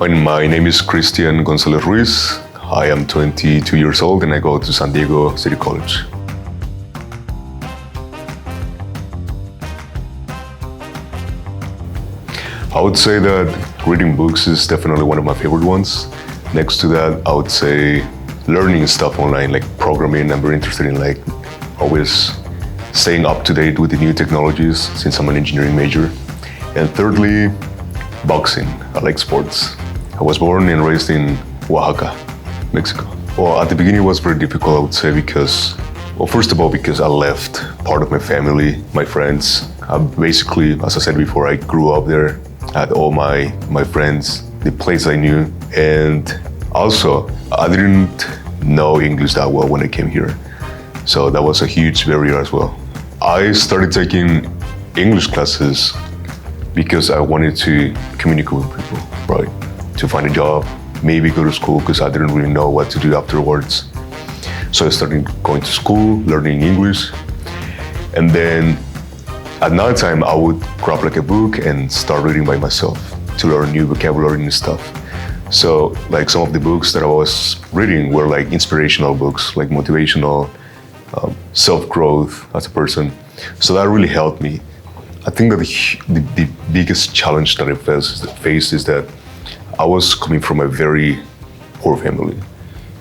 My name is Christian Gonzalez Ruiz. I am 22 years old and I go to San Diego City College. I would say that reading books is definitely one of my favorite ones. Next to that, I would say learning stuff online, like programming. I'm very interested in like always staying up to date with the new technologies since I'm an engineering major. And thirdly, boxing. I like sports. I was born and raised in Oaxaca, Mexico. Well, at the beginning it was very difficult, I would say, because first of all, because I left part of my family, my friends. Basically, as I said before, I grew up there. I had all my friends, the place I knew. And also, I didn't know English that well when I came here. So that was a huge barrier as well. I started taking English classes because I wanted to communicate with people, right? To find a job, maybe go to school, because I didn't really know what to do afterwards. So I started going to school, learning English. And then at night time, I would grab like a book and start reading by myself to learn new vocabulary and stuff. So like some of the books that I was reading were like inspirational books, like motivational, self-growth as a person. So that really helped me. I think that the biggest challenge that I faced is that I was coming from a very poor family.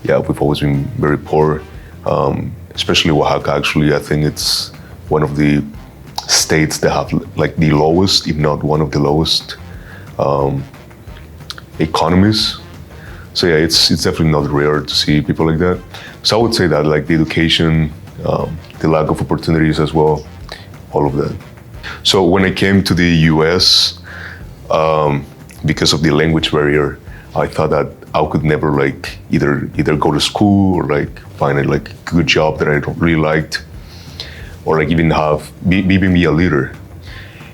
Yeah, we've always been very poor, especially Oaxaca. Actually, I think it's one of the states that have like the lowest, if not one of the lowest, economies. So yeah, it's definitely not rare to see people like that. So I would say that like the education, the lack of opportunities as well, all of that. So when I came to the US, because of the language barrier, I thought that I could never like either go to school or like find a like good job that I really liked, or like even be a leader.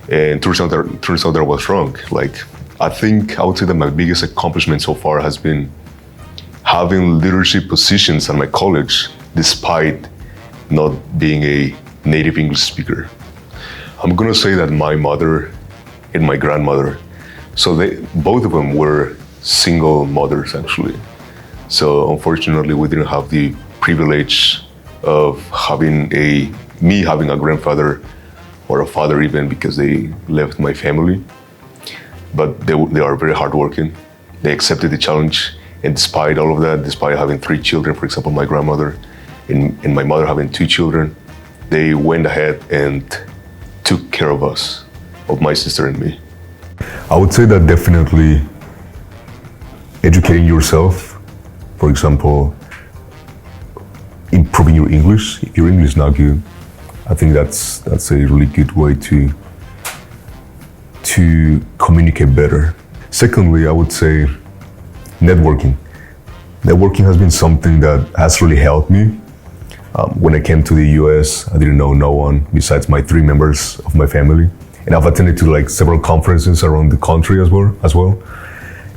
And turns out that I was wrong. Like I think I would say that my biggest accomplishment so far has been having leadership positions at my college, despite not being a native English speaker. I'm gonna say that my mother and my grandmother, so both of them were single mothers actually. So unfortunately, we didn't have the privilege of having a grandfather or a father even, because they left my family. But they are very hardworking. They accepted the challenge, and despite all of that, despite having 3 children, for example, my grandmother and my mother having 2 children, they went ahead and took care of us, of my sister and me. I would say that definitely educating yourself, for example, improving your English. If your English is not good, I think that's a really good way to communicate better. Secondly, I would say networking. Networking has been something that has really helped me. When I came to the US, I didn't know no one besides my 3 members of my family. And I've attended to like several conferences around the country as well.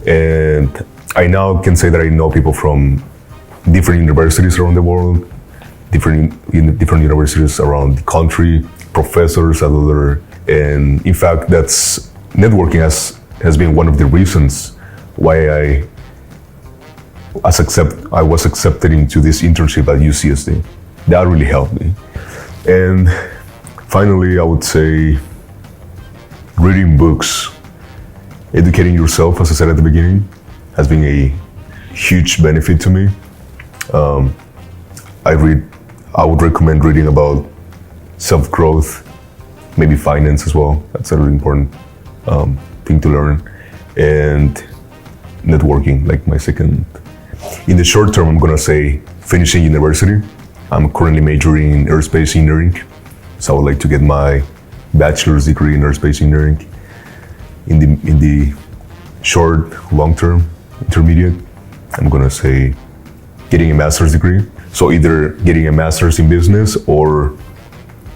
And I now can say that I know people from different universities around the world, different universities around the country, professors at other, and in fact, networking has been one of the reasons why I was accepted into this internship at UCSD. That really helped me. And finally, I would say reading books, educating yourself, as I said at the beginning, has been a huge benefit to me. I would recommend reading about self-growth, maybe finance as well. That's a really important thing to learn. And networking, like my second. In the short term, I'm gonna say finishing university. I'm currently majoring in aerospace engineering. So I would like to get my bachelor's degree in aerospace engineering. In the short, long-term, intermediate, I'm gonna say getting a master's degree. So either getting a master's in business or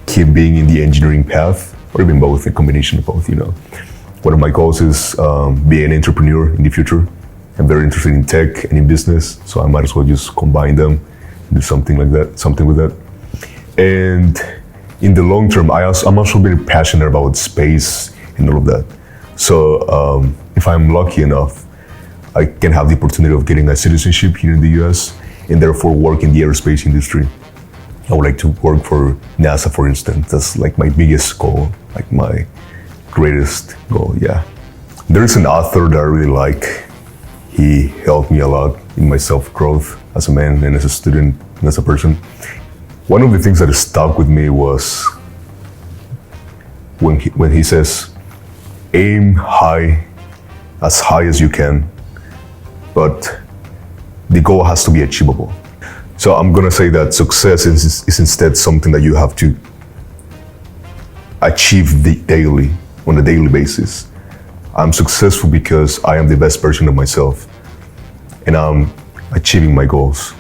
keep being in the engineering path, or even both, a combination of both, you know. One of my goals is being an entrepreneur in the future. I'm very interested in tech and in business, so I might as well just combine them, do something with that. And in the long term, I'm also very passionate about space and all of that. So if I'm lucky enough, I can have the opportunity of getting a citizenship here in the US and therefore work in the aerospace industry. I would like to work for NASA, for instance. That's like my biggest goal, like my greatest goal, yeah. There's an author that I really like. He helped me a lot in my self-growth as a man and as a student and as a person. One of the things that stuck with me was when he says, aim high as you can, but the goal has to be achievable. So I'm gonna say that success is instead something that you have to achieve daily, on a daily basis. I'm successful because I am the best version of myself and I'm achieving my goals.